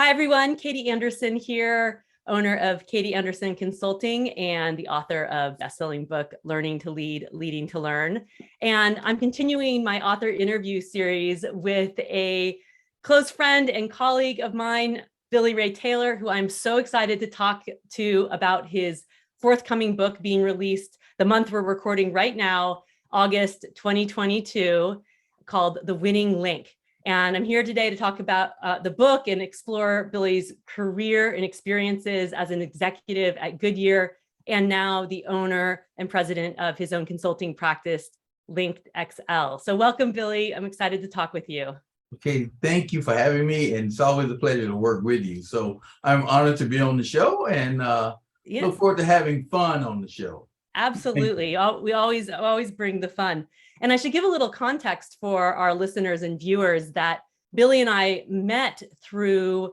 Hi, everyone. Katie Anderson here, owner of Katie Anderson Consulting and the author of best-selling book, Learning to Lead, Leading to Learn. And I'm continuing my author interview series with a close friend and colleague of mine, Billy Ray Taylor, who I'm so excited to talk to about his forthcoming book being released the month we're recording right now, August 2022, called The Winning Link. And I'm here today to talk about the book and explore Billy's career and experiences as an executive at Goodyear, and now the owner and president of his own consulting practice, LinkedXL. So welcome, Billy. I'm excited to talk with you. Okay, thank you for having me, and it's always a pleasure to work with you. So I'm honored to be on the show, and look forward to having fun on the show. Absolutely. We always bring the fun. And I should give a little context for our listeners and viewers that Billy and I met through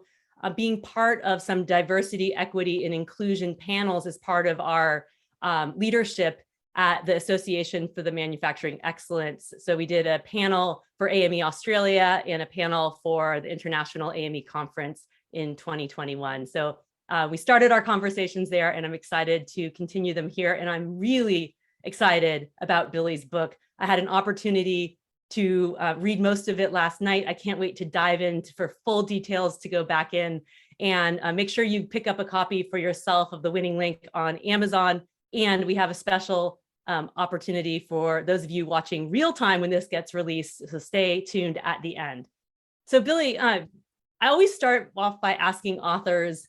being part of some diversity, equity, and inclusion panels as part of our leadership at the Association for the Manufacturing Excellence. So we did a panel for AME Australia and a panel for the International AME Conference in 2021. So we started our conversations there, and I'm excited to continue them here. And I'm really excited about Billy's book. I had an opportunity to read most of it last night. I can't wait to dive in for full details to go back in and make sure you pick up a copy for yourself of The Winning Link on Amazon. And we have a special opportunity for those of you watching real time when this gets released. So stay tuned at the end. So Billy, I always start off by asking authors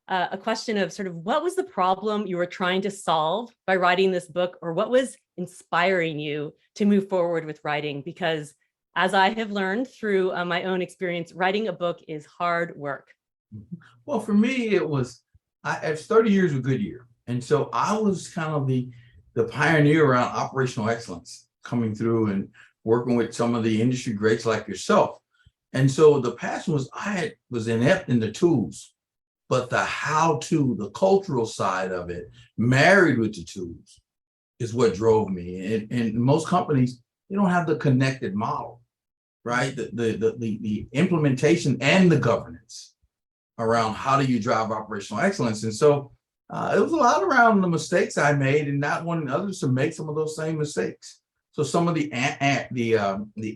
a question of sort of what was the problem you were trying to solve by writing this book, or what was inspiring you to move forward with writing? Because as I have learned through my own experience, writing a book is hard work. Well, for me, it was, I have 30 years with Goodyear. And so I was kind of the pioneer around operational excellence, coming through and working with some of the industry greats like yourself. And so the passion was, was inept in the tools, but the how-to, the cultural side of it, married with the tools, is what drove me. And most companies, they don't have the connected model, right? The implementation and the governance around how do you drive operational excellence. And so it was a lot around the mistakes I made and not wanting others to make some of those same mistakes. So some of the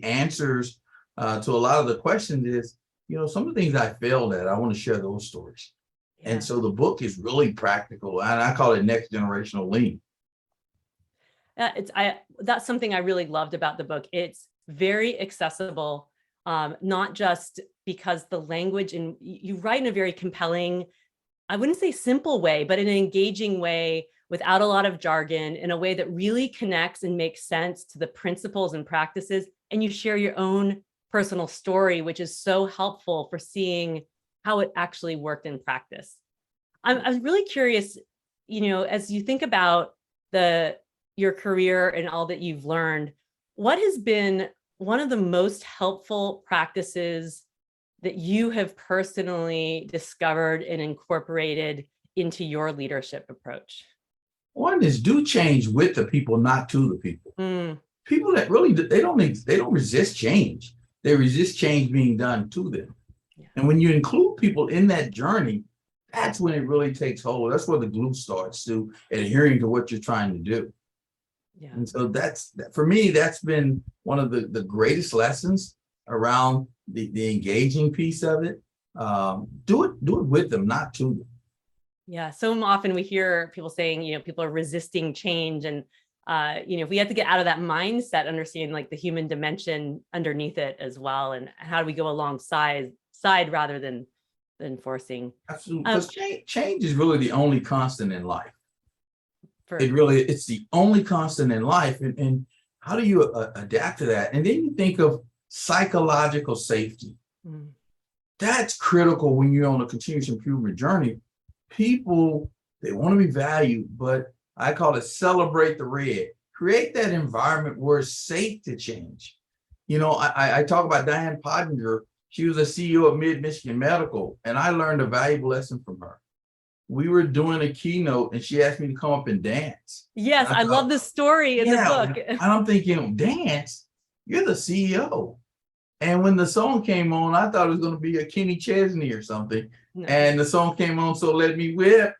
answers to a lot of the questions is, some of the things I failed at, I want to share those stories. Yeah. And so the book is really practical, and I call it next generational lean. That's something I really loved about the book. It's very accessible, not just because the language, and you write in a very compelling, I wouldn't say simple way, but in an engaging way without a lot of jargon, in a way that really connects and makes sense to the principles and practices. And you share your own personal story, which is so helpful for seeing how it actually worked in practice. I was really curious, as you think about your career and all that you've learned, what has been one of the most helpful practices that you have personally discovered and incorporated into your leadership approach? One is do change with the people, not to the people. People that really, they don't resist change. They resist change being done to them. Yeah. And when you include people in that journey, that's when it really takes hold. That's where the glue starts, to adhering to what you're trying to do. Yeah. And so for me, that's been one of the greatest lessons around the engaging piece of it. Do it with them, not to them. Yeah, so often we hear people saying, people are resisting change, and if we have to get out of that mindset, understanding like the human dimension underneath it as well, and how do we go alongside rather than forcing. Absolutely, because change is really the only constant in life. It's the only constant in life, and how do you adapt to that? And then you think of psychological safety. That's critical when you're on a continuous improvement journey. People, they want to be valued, but I call it celebrate the red. Create that environment where it's safe to change. I talk about Diane Pottinger. She was a CEO of Mid-Michigan Medical, and I learned a valuable lesson from her. We were doing a keynote, and she asked me to come up and dance. Yes, I love the story in the book. And I'm thinking, dance? You're the CEO. And when the song came on, I thought it was going to be a Kenny Chesney or something. No. And the song came on, So Let Me Whip.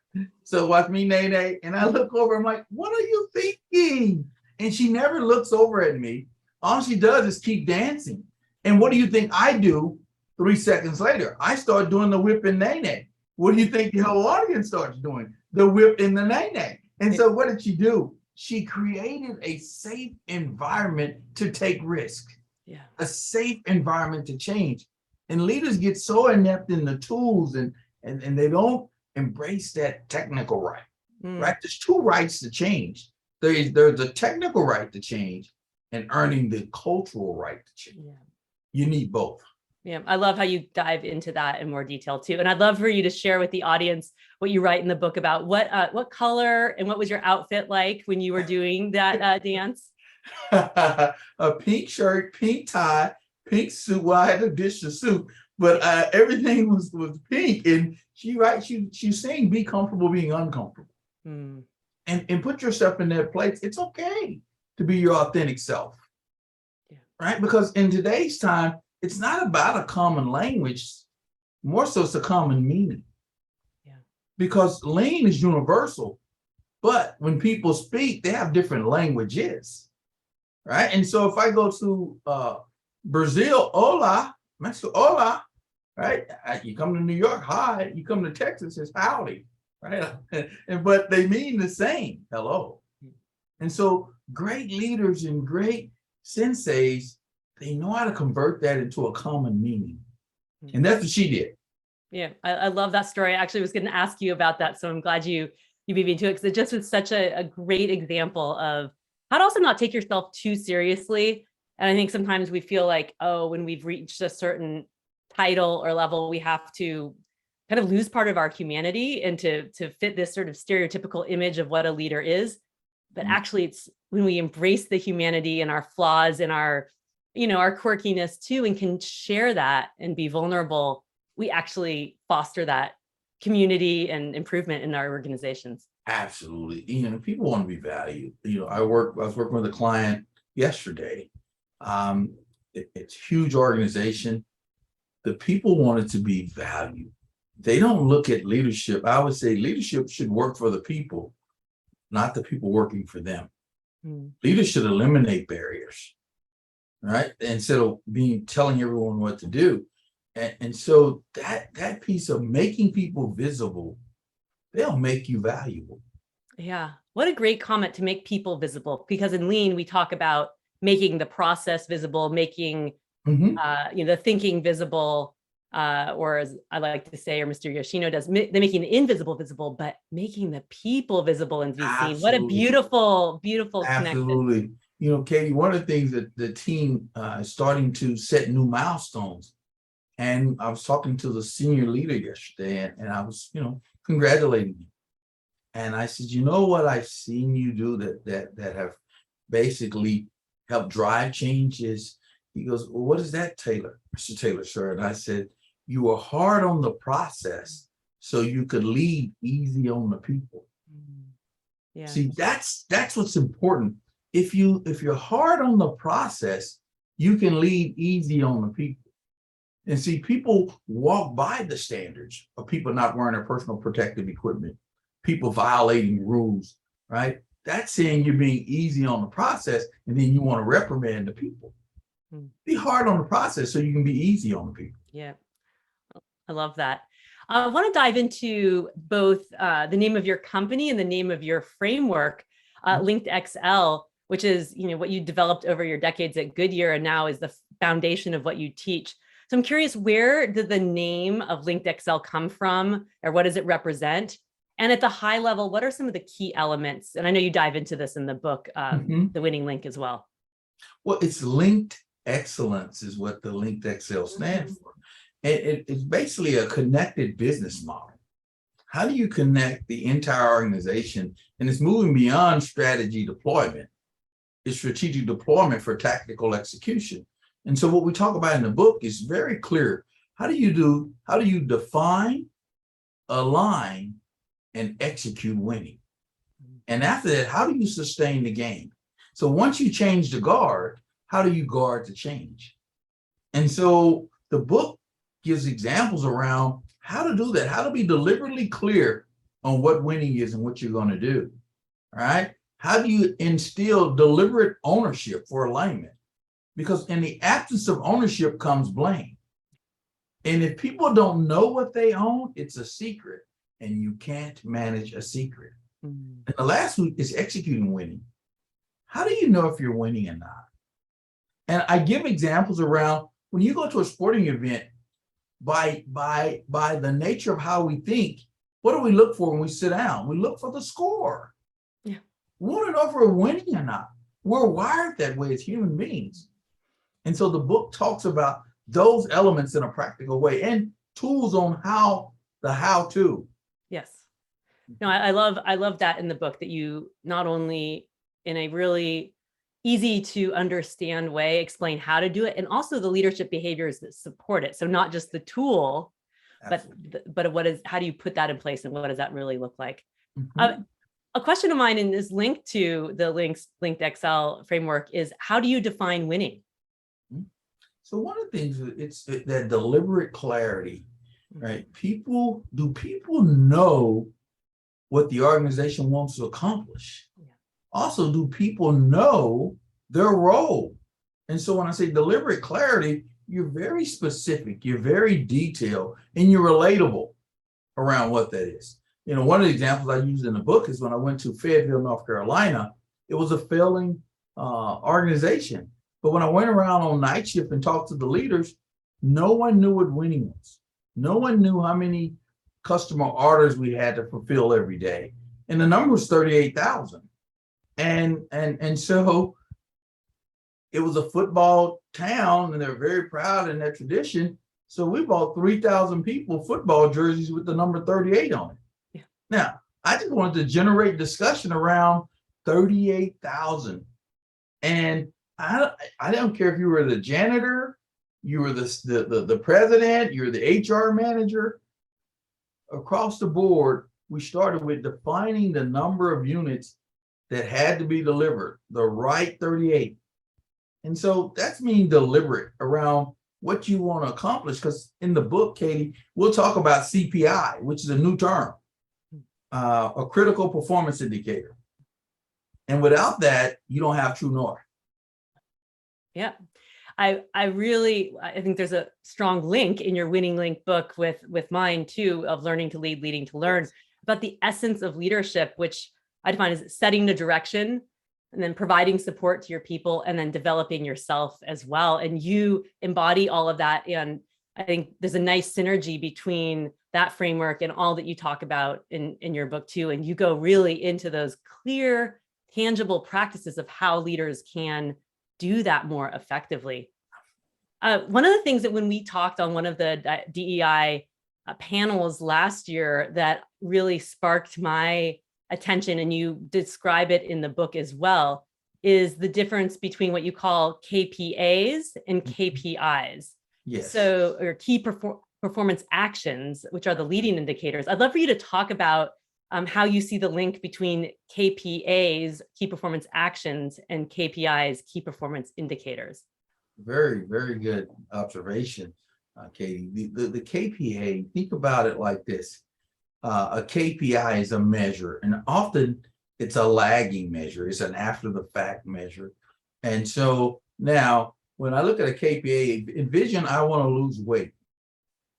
So watch me, nay, nay. And I look over, I'm like, what are you thinking? And she never looks over at me. All she does is keep dancing. And what do you think I do 3 seconds later? I start doing the whip and nay, nay. What do you think the whole audience starts doing? The whip and the nay, nay. And so what did she do? She created a safe environment to take risk. Yeah. A safe environment to change. And leaders get so inept in the tools and they don't embrace that technical right. Right? There's two rights to change. There's the technical right to change and earning the cultural right to change. Yeah. You need both. Yeah, I love how you dive into that in more detail too. And I'd love for you to share with the audience what you write in the book about what color and what was your outfit like when you were doing that dance? A pink shirt, pink tie, pink suit. Well, I had a dish of soup, but everything was pink. And she's saying, be comfortable being uncomfortable. And put yourself in that place. It's okay to be your authentic self. Yeah. Right? Because in today's time, it's not about a common language, more so it's a common meaning. Yeah. Because lean is universal, but when people speak, they have different languages. Right? And so if I go to Brazil, hola, Mexico, hola, right? You come to New York, hi. You come to Texas, it's howdy, right? But they mean the same, hello. And so great leaders and great senseis, they know how to convert that into a common meaning. And that's what she did. Yeah, I love that story. I actually was going to ask you about that. So I'm glad you beat me to it, because it just was such a great example of how to also not take yourself too seriously. And I think sometimes we feel like, oh, when we've reached a certain title or level, we have to kind of lose part of our humanity and to fit this sort of stereotypical image of what a leader is. But actually, it's when we embrace the humanity and our flaws and our quirkiness too, and can share that and be vulnerable, we actually foster that community and improvement in our organizations. Absolutely. People want to be valued. I was working with a client yesterday. It's a huge organization. The people wanted to be valued. They don't look at leadership. I would say leadership should work for the people, not the people working for them. Leaders should eliminate barriers, right? Instead of telling everyone what to do. And so that piece of making people visible, they'll make you valuable. Yeah. What a great comment, to make people visible, because in Lean, we talk about making the process visible, making the thinking visible, or as I like to say, or Mr. Yoshino does, they're making the invisible visible, but making the people visible and be seen. What a beautiful, beautiful connection. Absolutely. Katie, one of the things that the team is starting to set new milestones. And I was talking to the senior leader yesterday, and I was, congratulating him. And I said, you know what I've seen you do that have basically helped drive changes? He goes, well, what is that, Taylor? Mr. Taylor, sir. And I said, you were hard on the process so you could lead easy on the people. Yeah. See, that's what's important. If you're hard on the process, you can lead easy on the people. And see, people walk by the standards of people not wearing their personal protective equipment, people violating rules, right? That's saying you're being easy on the process, and then you want to reprimand the people. Be hard on the process so you can be easy on the people. Yeah, I love that. I want to dive into both the name of your company and the name of your framework, LinkedXL, which is what you developed over your decades at Goodyear, and now is the foundation of what you teach. So I'm curious, where did the name of LinkedXL come from, or what does it represent? And at the high level, what are some of the key elements? And I know you dive into this in the book, The Winning Link, as well. Well, it's linked excellence is what the LinkedXL stands for. It's basically a connected business model. How do you connect the entire organization? And it's moving beyond strategy deployment. It's strategic deployment for tactical execution. And so what we talk about in the book is very clear. How do you define, align, and execute winning? And after that, how do you sustain the game? So once you change the guard, how do you guard the change? And so the book gives examples around how to do that, how to be deliberately clear on what winning is and what you're going to do. All right. How do you instill deliberate ownership for alignment? Because in the absence of ownership comes blame. And if people don't know what they own, it's a secret, and you can't manage a secret. And the last week is executing winning. How do you know if you're winning or not? And I give examples around when you go to a sporting event, by the nature of how we think, what do we look for when we sit down? We look for the score. Yeah. We want to know if we're winning or not. We're wired that way as human beings. And so the book talks about those elements in a practical way and tools on how to. Yes. No, I love that in the book, that you not only in a really easy to understand way explain how to do it, and also the leadership behaviors that support it. So not just the tool, but how do you put that in place, and what does that really look like? A question of mine, and is linked to the LinkedXL framework, is how do you define winning? So one of the things, it's that deliberate clarity, right? Do people know what the organization wants to accomplish? Yeah. Also, do people know their role? And so when I say deliberate clarity, you're very specific, you're very detailed, and you're relatable around what that is. You know, one of the examples I used in the book is when I went to Fayetteville, North Carolina. It was a failing organization. But when I went around on night shift and talked to the leaders, no one knew what winning was. No one knew how many customer orders we had to fulfill every day. And the number was 38,000. And so it was a football town, and they're very proud in their tradition. So we bought 3,000 people football jerseys with the number 38 on it. Yeah. Now, I just wanted to generate discussion around 38,000. And I don't care if you were the janitor, you were the president, you're the HR manager. Across the board, we started with defining the number of units that had to be delivered, the right 38. And so that's being deliberate around what you want to accomplish. Because in the book, Katie, we'll talk about CPI, which is a new term, a critical performance indicator. And without that, you don't have true north. Yeah. I think there's a strong link in your Winning Link book with mine too, of learning to lead, leading to learn, about the essence of leadership, which I define as setting the direction and then providing support to your people and then developing yourself as well. And you embody all of that. And I think there's a nice synergy between that framework and all that you talk about in your book too. And you go really into those clear, tangible practices of how leaders can do that more effectively. One of the things that when we talked on one of the DEI panels last year that really sparked my attention, and you describe it in the book as well, is the difference between what you call KPAs and KPIs. Yes. So, or key performance actions, which are the leading indicators. I'd love for you to talk about how you see the link between KPAs, key performance actions, and KPIs, key performance indicators. Very, very good observation, Katie. The KPA, think about it like this. A KPI is a measure, and often it's a lagging measure. It's an after the fact measure. And so now when I look at a KPA, envision I want to lose weight.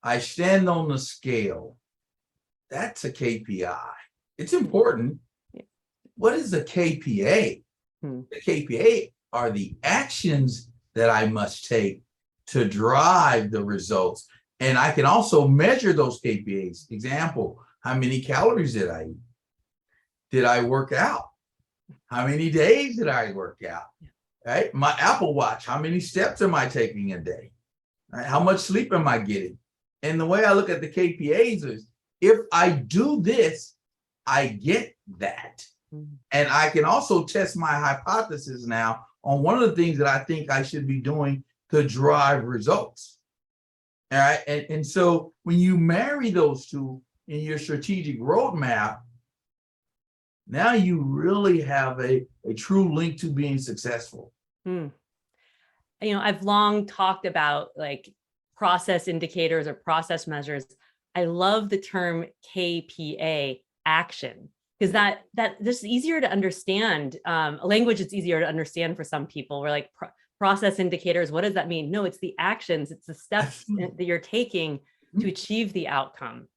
I stand on the scale. That's a KPI. It's important. What is a KPA? The KPA are the actions that I must take to drive the results. And I can also measure those KPAs. Example, how many calories did I eat? Did I work out? How many days did I work out? Right? My Apple Watch, how many steps am I taking a day? Right? How much sleep am I getting? And the way I look at the KPAs is, if I do this, I get that. And I can also test my hypothesis now on one of the things that I think I should be doing to drive results. All right. And so when you marry those two in your strategic roadmap, now you really have a true link to being successful. And I've long talked about like process indicators or process measures. I love the term KPA, action, because that just easier to understand. A language is easier to understand for some people. We're like process indicators. What does that mean? No, it's the actions. It's the steps that you're taking to achieve the outcome.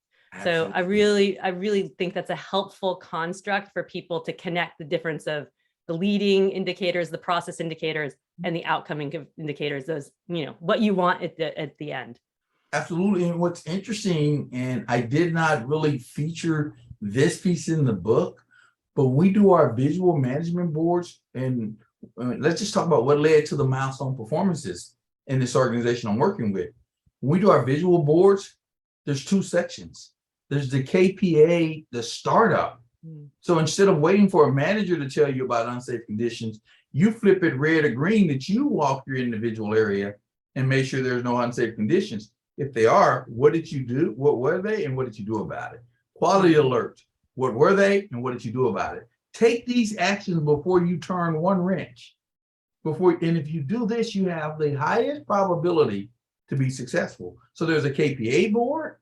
So I really think that's a helpful construct for people to connect the difference of the leading indicators, the process indicators, and the outcome indicators, those, what you want at the end. Absolutely. And what's interesting, and I did not really feature this piece in the book, but we do our visual management boards. And let's just talk about what led to the milestone performances in this organization I'm working with. When we do our visual boards, there's two sections. There's the KPA, the startup. So instead of waiting for a manager to tell you about unsafe conditions, you flip it red or green that you walk your individual area and make sure there's no unsafe conditions. If they are, what did you do? What were they? And what did you do about it? Quality alert. What were they? And what did you do about it? Take these actions before you turn one wrench. And if you do this, you have the highest probability to be successful. So there's a KPA board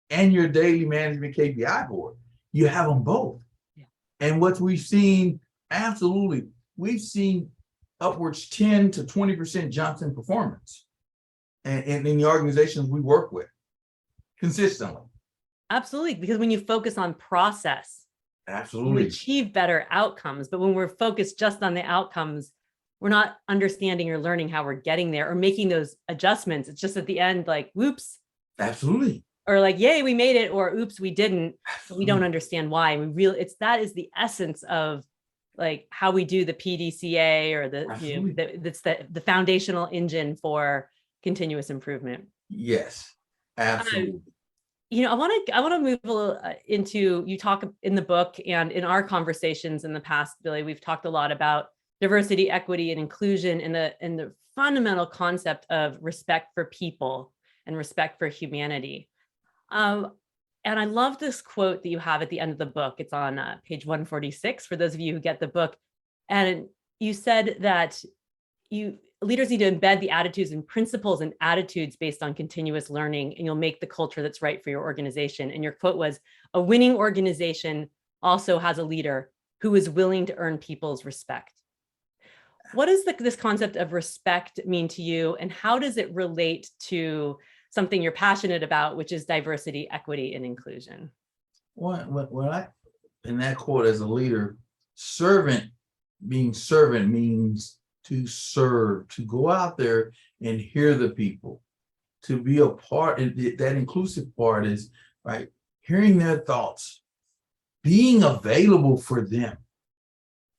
and your daily management KPI board. You have them both. Yeah. And what we've seen, absolutely, we've seen upwards 10 to 20% jumps in performance. And in the organizations we work with consistently. Absolutely, because when you focus on process, absolutely, you achieve better outcomes. But when we're focused just on the outcomes, we're not understanding or learning how we're getting there or making those adjustments. It's just at the end, like, whoops. Absolutely. Or like, yay, we made it, or oops, we didn't. We don't understand why. That is the essence of like how we do the PDCA or that's the foundational engine for continuous improvement. Yes, absolutely. I want to move a little into, you talk in the book and in our conversations in the past, Billy, we've talked a lot about diversity, equity, and inclusion and the fundamental concept of respect for people and respect for humanity. And I love this quote that you have at the end of the book. It's on page 146 for those of you who get the book. And you said that leaders need to embed the attitudes and principles and attitudes based on continuous learning, and you'll make the culture that's right for your organization. And your quote was, a winning organization also has a leader who is willing to earn people's respect. What does this concept of respect mean to you, and how does it relate to something you're passionate about, which is diversity, equity, and inclusion? In that quote, as a leader, being servant means to serve, to go out there and hear the people, to be a part, and that inclusive part is, right, hearing their thoughts, being available for them,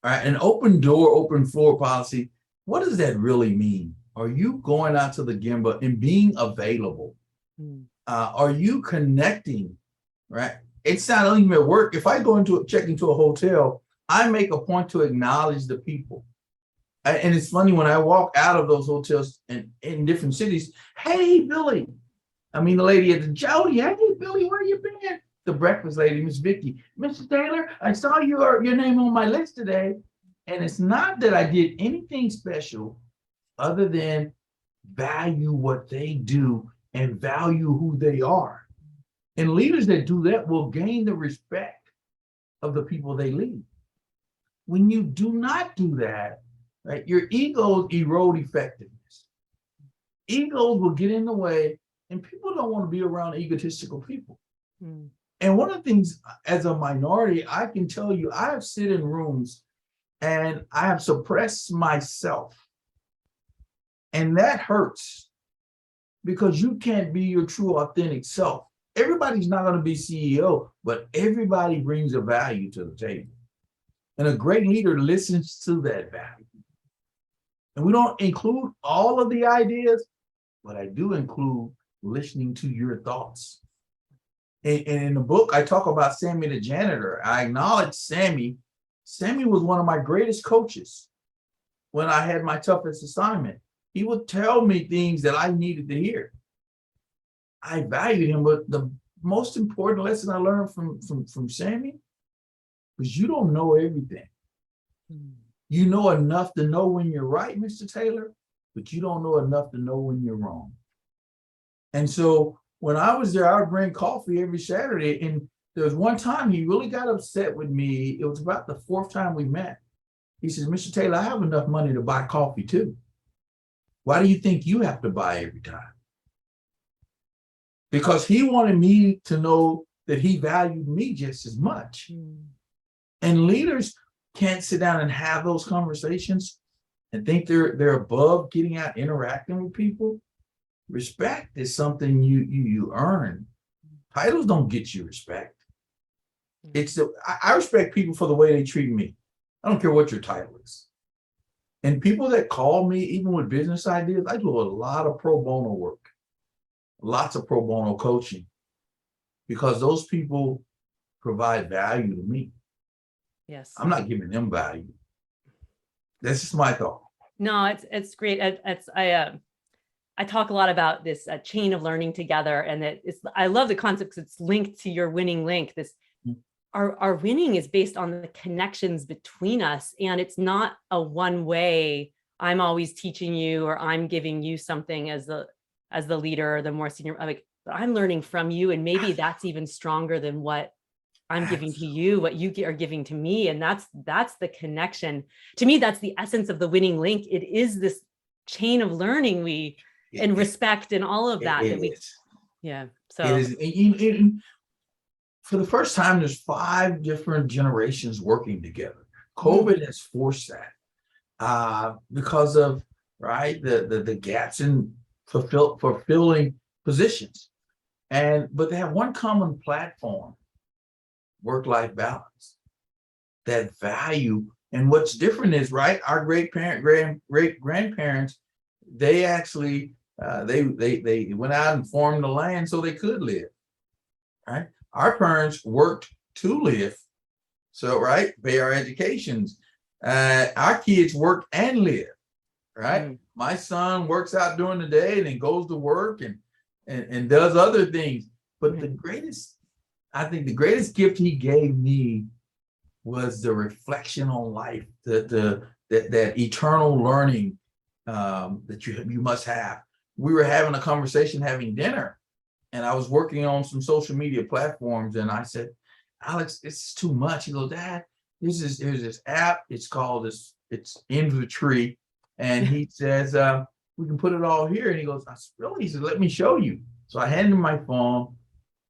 right? An open door, open floor policy, what does that really mean? Are you going out to the Gemba and being available? Are you connecting, right? It's not even at work. If I check into a hotel, I make a point to acknowledge the people. And it's funny when I walk out of those hotels in different cities, hey, Billy. I mean, the lady at the Jody, hey, Billy, where you been? The breakfast lady, Miss Vicky. Mr. Taylor, I saw your name on my list today. And it's not that I did anything special other than value what they do and value who they are. And leaders that do that will gain the respect of the people they lead. When you do not do that, right, your egos erode effectiveness. Egos will get in the way, and people don't want to be around egotistical people. And one of the things, as a minority, I can tell you, I have sit in rooms and I have suppressed myself. And that hurts because you can't be your true, authentic self. Everybody's not going to be CEO, but everybody brings a value to the table. And a great leader listens to that value. And we don't include all of the ideas, but I do include listening to your thoughts. And in the book, I talk about Sammy the janitor. I acknowledge Sammy. Sammy was one of my greatest coaches when I had my toughest assignment. He would tell me things that I needed to hear. I valued him, but the most important lesson I learned from Sammy was you don't know everything. You know enough to know when you're right, Mr. Taylor, but you don't know enough to know when you're wrong. And so when I was there, I would bring coffee every Saturday. And there was one time he really got upset with me. It was about the fourth time we met. He says, Mr. Taylor, I have enough money to buy coffee too. Why do you think you have to buy every time? Because he wanted me to know that he valued me just as much. And leaders can't sit down and have those conversations and think they're above getting out, interacting with people. Respect is something you earn. Titles don't get you respect. I respect people for the way they treat me. I don't care what your title is. And people that call me, even with business ideas, I do a lot of pro bono work, lots of pro bono coaching, because those people provide value to me. Yes. I'm not giving them value. That's just my thought. No, it's great. I talk a lot about this chain of learning together, and I love the concept because it's linked to your winning link. Our winning is based on the connections between us, and it's not a one way. I'm always teaching you, or I'm giving you something as the leader, or the more senior. I'm learning from you, and maybe that's even stronger than what I'm giving to you, what you are giving to me. And that's the connection. To me, that's the essence of the winning link. It is this chain of learning and respect and all of that. Yeah. So it is. For the first time, there's 5 different generations working together. COVID has forced that because of the gaps in fulfilling positions. But they have one common platform: work-life balance, that value. And what's different is, our great grandparents, they actually they went out and farmed the land so they could live. Right? Our parents worked to live. So pay our educations. Our kids work and live. Right? My son works out during the day and then goes to work and does other things. But I think the greatest gift he gave me was the reflection on life, that eternal learning that you must have. We were having a conversation, having dinner, and I was working on some social media platforms, and I said, Alex, it's too much. He goes, Dad, there's this app. It's called it's Inventory, and he says we can put it all here. And he goes, really? He said, let me show you. So I hand him my phone.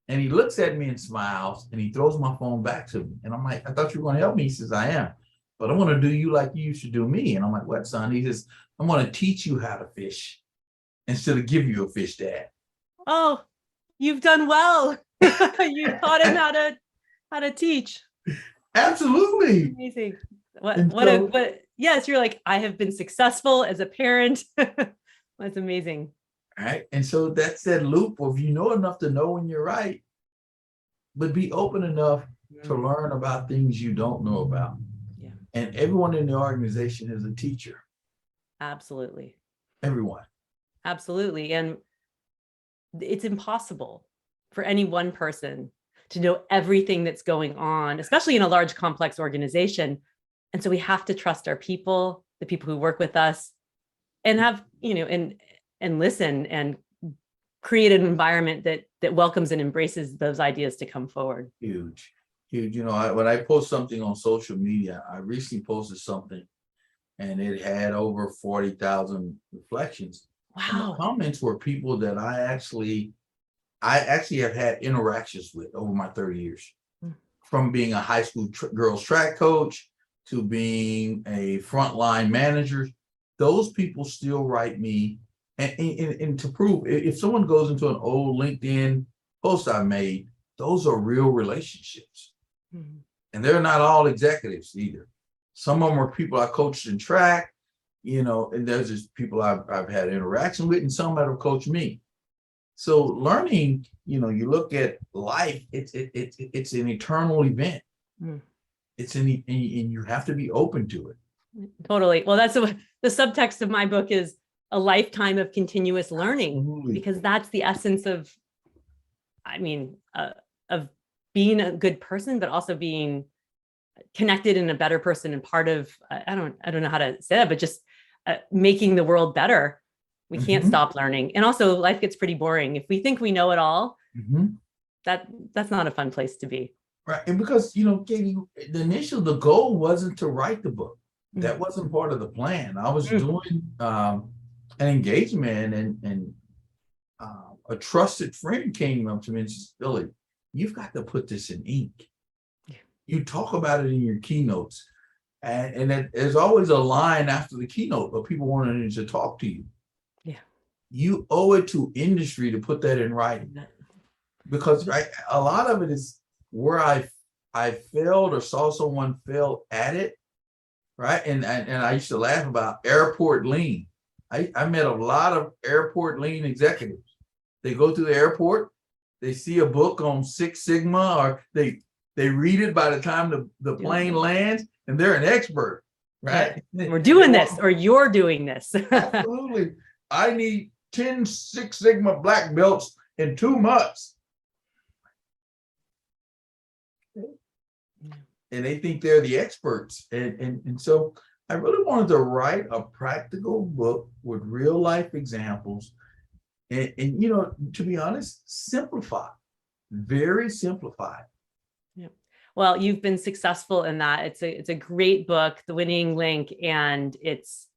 And he looks at me and smiles, and he throws my phone back to me. And I'm like, I thought you were going to help me. He says, I am, but I want to do you like you used to do me. And I'm like, what, son? He says, I'm going to teach you how to fish instead of give you a fish, Dad. Oh, you've done well. You taught him how to teach. Absolutely. Amazing. Yes, you're like, I have been successful as a parent. That's amazing. Right. And so that's that loop of, you know enough to know when you're right, but be open enough to learn about things you don't know about. Yeah. And everyone in the organization is a teacher. Absolutely. Everyone. Absolutely. And it's impossible for any one person to know everything that's going on, especially in a large, complex organization. And so we have to trust our people, the people who work with us, and have, and listen and create an environment that welcomes and embraces those ideas to come forward. Huge. When I post something on social media, I recently posted something and it had over 40,000 reflections. Wow. And the comments were people that I actually have had interactions with over my 30 years, from being a high school girls track coach to being a frontline manager. Those people still write me. And to prove, if someone goes into an old LinkedIn post I made, those are real relationships. And they're not all executives either. Some of them are people I coached in track, and there's just people I've had interaction with, and some that have coached me. So learning, you look at life, it's an eternal event. And you have to be open to it. Totally. Well, that's the subtext of my book is a lifetime of continuous learning. Absolutely. Because that's the essence of being a good person, but also being connected and a better person and part of, I don't know how to say that, but just making the world better, we can't Mhm. stop learning. And also life gets pretty boring. If we think we know it all, Mhm. that's not a fun place to be. Right. And because, Katie, the goal wasn't to write the book. That wasn't part of the plan. I was doing an engagement, and a trusted friend came up to me and said, Billy, you've got to put this in ink. You talk about it in your keynotes. And there's always a line after the keynote of people wanting to talk to you. Yeah. You owe it to industry to put that in writing, because a lot of it is where I failed or saw someone fail at it, right? And I used to laugh about airport lean. I met a lot of airport lean executives. They go to the airport, they see a book on Six Sigma, or they read it by the time the plane lands, and they're an expert, right? Yeah. We're doing this, or you're doing this. Absolutely. I need 10 Six Sigma black belts in 2 months. And they think they're the experts. And so I really wanted to write a practical book with real life examples. And to be honest, simplify, very simplified. Yeah. Well, you've been successful in that. It's a great book, The Winning Link, and it's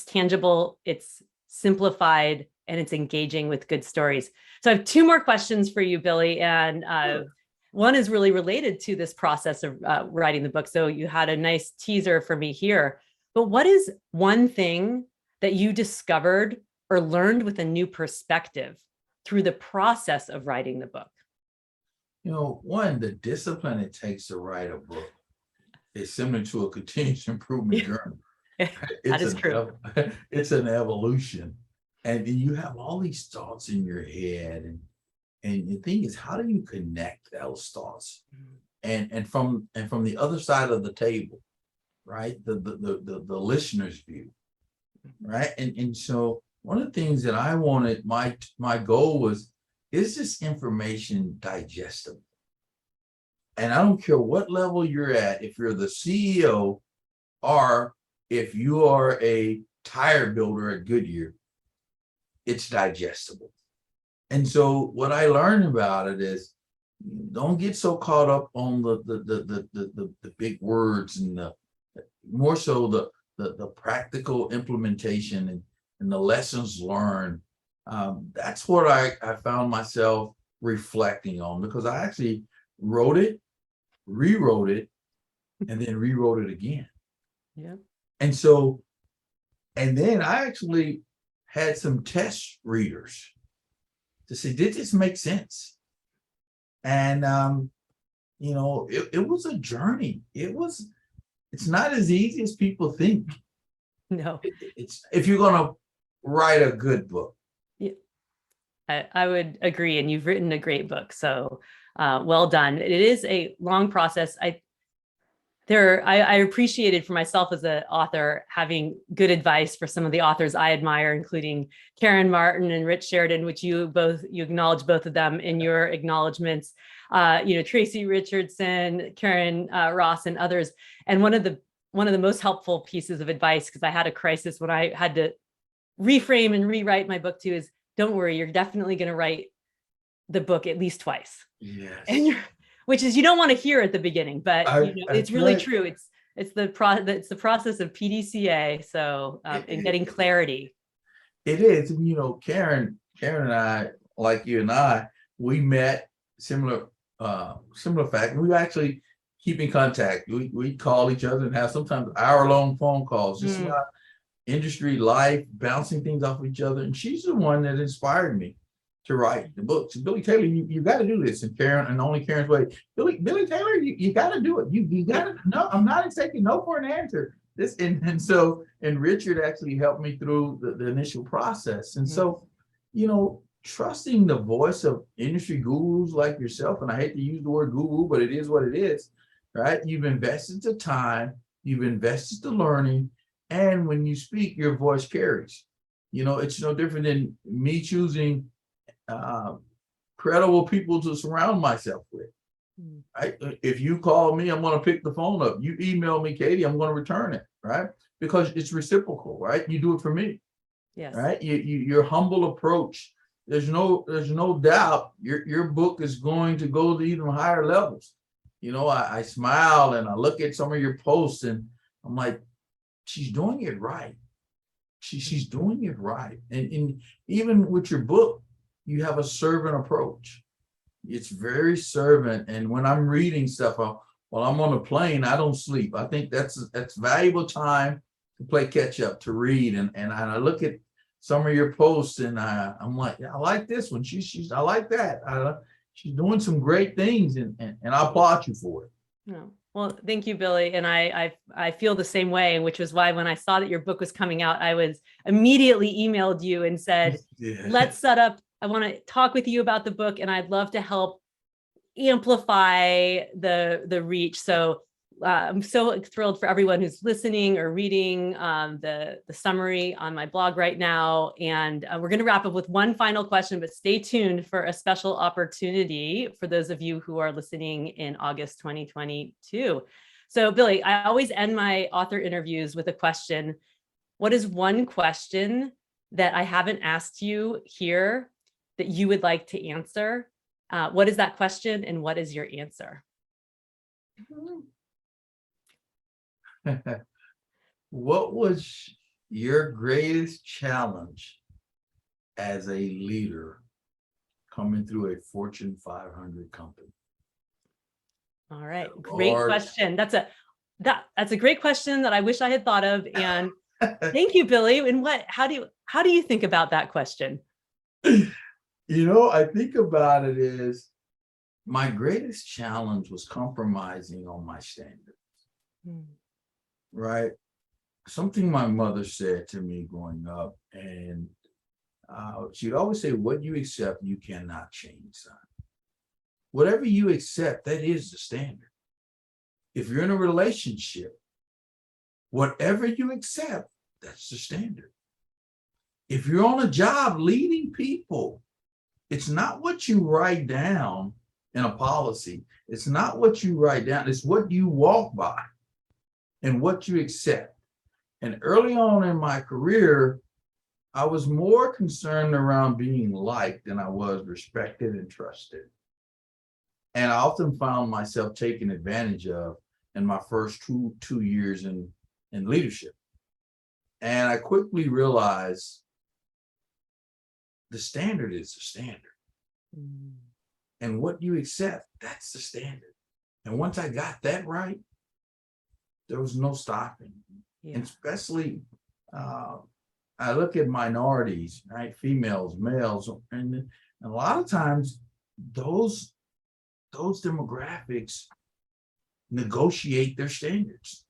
tangible, it's simplified, and it's engaging with good stories. So I have 2 more questions for you, Billy. And Sure. One is really related to this process of writing the book. So you had a nice teaser for me here. But what is one thing that you discovered or learned with a new perspective through the process of writing the book? One, the discipline it takes to write a book is similar to a continuous improvement journey. That is true. It's an evolution. And you have all these thoughts in your head. And the thing is, how do you connect those thoughts? And from the other side of the table, right? The listener's view, right? And so one of the things that I wanted, my goal was, is this information digestible? And I don't care what level you're at, if you're the CEO or if you are a tire builder at Goodyear, it's digestible. And so what I learned about it is, don't get so caught up on the big words, and more so the practical implementation and the lessons learned. That's what I found myself reflecting on, because I actually wrote it, rewrote it, and then rewrote it again. Yeah. And then I actually had some test readers to say, did this make sense? And it was a journey. It's not as easy as people think. No. It's if you're gonna write a good book. Yeah, I would agree. And you've written a great book. So well done. It is a long process. I appreciated for myself as an author having good advice for some of the authors I admire, including Karen Martin and Rich Sheridan, which you acknowledge both of them in your acknowledgements. Tracy Richardson, Karen Ross, and others. And one of the most helpful pieces of advice, because I had a crisis when I had to reframe and rewrite my book too, is don't worry, you're definitely going to write the book at least twice. Yes. Which is, you don't want to hear at the beginning, but it's really true. It's the process of PDCA. So and getting clarity. It is. And Karen and I, like you and I, we met similar fact. We actually keep in contact. We call each other and have sometimes hour-long phone calls, just about industry, life, bouncing things off of each other. And she's the one that inspired me to write the book. So Billy Taylor, you got to do this. And Karen, and only Karen's way. Billy Taylor, you got to do it. You got to. No, I'm not taking no for an answer. This and Richard actually helped me through the initial process. And so, trusting the voice of industry gurus like yourself, and I hate to use the word guru, but it is what it is, right? You've invested the time, you've invested the learning, and when you speak, your voice carries. It's no different than me choosing credible people to surround myself with. Right? If you call me, I'm going to pick the phone up. You email me, Katie, I'm going to return it. Right? because it's reciprocal, right? You do it for me, Yes. right? Your humble approach. There's no doubt your book is going to go to even higher levels. You know, I smile and I look at some of your posts and I'm like, she's doing it right. She's doing it right. And even with your book, you have a servant approach. It's very servant. And when I'm reading stuff, while I'm on a plane, I don't sleep. I think that's valuable time to play catch up, to read. And I look at some of your posts and I'm like, yeah, I like this one. I like that. She's doing some great things and I applaud you for it. No. Well, thank you, Billy. And I feel the same way, which was why when I saw that your book was coming out, I was immediately emailed you and said, let's set up, I want to talk with you about the book and I'd love to help amplify the reach. So I'm so thrilled for everyone who's listening or reading the summary on my blog right now. And we're going to wrap up with one final question, but stay tuned for a special opportunity for those of you who are listening in August 2022. So Billy, I always end my author interviews with a question. What is one question that I haven't asked you here that you would like to answer? What is that question and what is your answer? What was your greatest challenge as a leader coming through a Fortune 500 company? All right, great question. That's a great question that I wish I had thought of. And thank you, Billy. And how do you think about that question? You know, I think about it as my greatest challenge was compromising on my standards. Right? Something my mother said to me growing up, and she'd always say, what you accept, you cannot change, son. Whatever you accept, that is the standard. If you're in a relationship, whatever you accept, that's the standard. If you're on a job leading people, it's not what you write down in a policy. It's not what you write down. It's what you walk by and what you accept. And early on in my career, I was more concerned around being liked than I was respected and trusted. And I often found myself taken advantage of in my first two years in leadership. And I quickly realized the standard is the standard. And what you accept, that's the standard. And once I got that right, there was no stopping. And especially, I look at minorities, right? Females, males, and a lot of times those demographics negotiate their standards.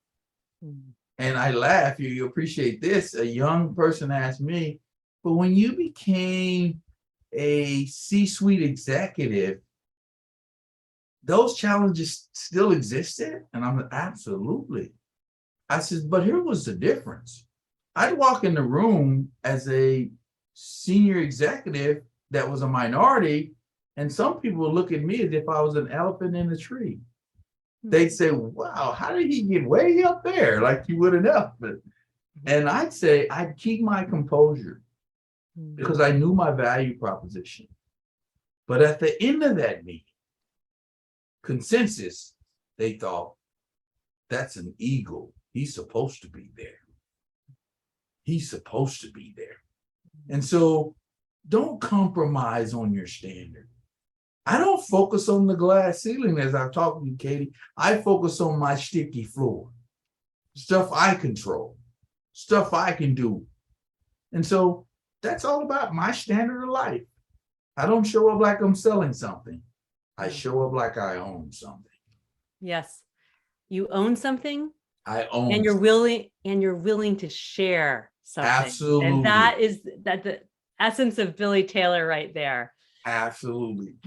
And I laugh, you appreciate this. A young person asked me, but when you became a C-suite executive, those challenges still existed? And I'm like, absolutely. I said, but here was the difference. I'd walk in the room as a senior executive that was a minority, and some people would look at me as if I was an elephant in a tree. They'd say, wow, how did he get way up there? Like you would an elephant. And I'd say, I'd keep my composure because I knew my value proposition. But at the end of that meeting, consensus, they thought, that's an eagle. He's supposed to be there. He's supposed to be there. And so don't compromise on your standard. I don't focus on the glass ceiling as I've talked to you, Katie. I focus on my sticky floor, stuff I control, stuff I can do. And so that's all about my standard of life. I don't show up like I'm selling something. I show up like I own something. Yes. You own something. I own and you're willing to share something. Absolutely. And that is the essence of Billy Taylor right there. Absolutely.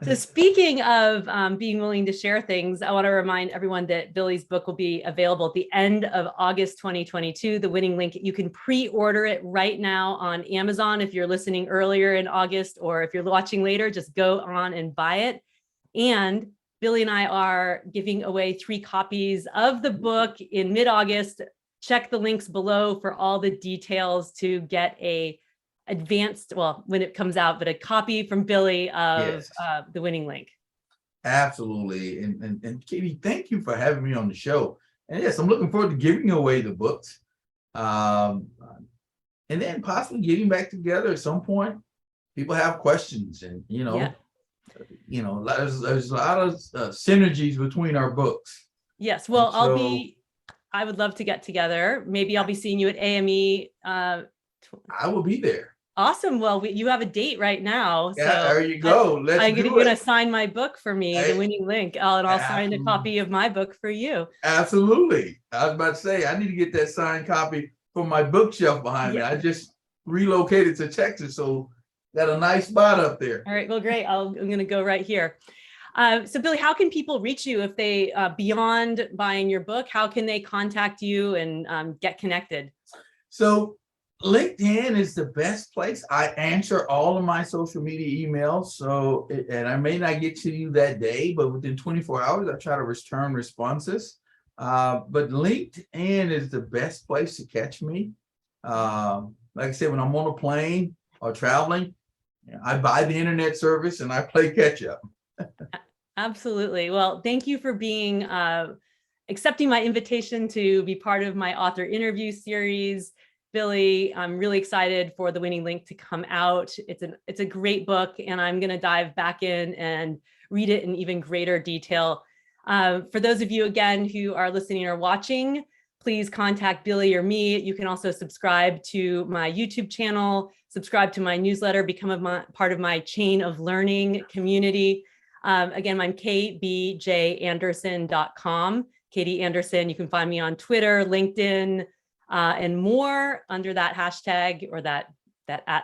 So speaking of being willing to share things, I want to remind everyone that Billy's book will be available at the end of August 2022. The winning link, you can pre-order it right now on Amazon if you're listening earlier in August, or if you're watching later, just go on and buy it. And Billy and I are giving away 3 copies of the book in mid-August check the links below for all the details to get a advanced, well, when it comes out, but a copy from Billy of Yes. The Winning Link. Absolutely. And Katie, thank you for having me on the show. And yes, I'm looking forward to giving away the books. And then possibly getting back together at some point. People have questions, and Yeah. There's a lot of synergies between our books. Yes. Well, So I would love to get together. Maybe I'll be seeing you at AME. I will be there. Awesome. Well, you have a date right now. Yeah, So there you go. you're going to sign my book for me, The Winning Link. And I'll sign a copy of my book for you. Absolutely. I was about to say, I need to get that signed copy from my bookshelf behind me. I just relocated to Texas, so got a nice spot up there. All right. Well, great. I'm going to go right here. So Billy, how can people reach you if they, beyond buying your book, how can they contact you and get connected? So LinkedIn is the best place. I answer all of my social media emails. So, and I may not get to you that day, but within 24 hours, I try to return responses. But LinkedIn is the best place to catch me. Like I said, when I'm on a plane or traveling, I buy the internet service and I play catch up. Absolutely. Well, thank you for being accepting my invitation to be part of my author interview series. Billy, I'm really excited for The Winning Link to come out. It's a great book, and I'm going to dive back in and read it in even greater detail. For those of you, again, who are listening or watching, please contact Billy or me. You can also subscribe to my YouTube channel, subscribe to my newsletter, become part of my chain of learning community. Again, I'm kbjanderson.com, Katie Anderson. You can find me on Twitter, LinkedIn, and more under that hashtag or that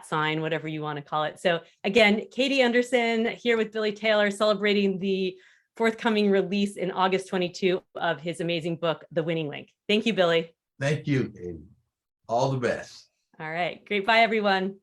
@sign, whatever you want to call it. So again, Katie Anderson here with Billy Taylor, celebrating the forthcoming release in August 22 of his amazing book, The Winning Link. Thank you, Billy. Thank you, Katie. All the best. All right, great. Bye, everyone.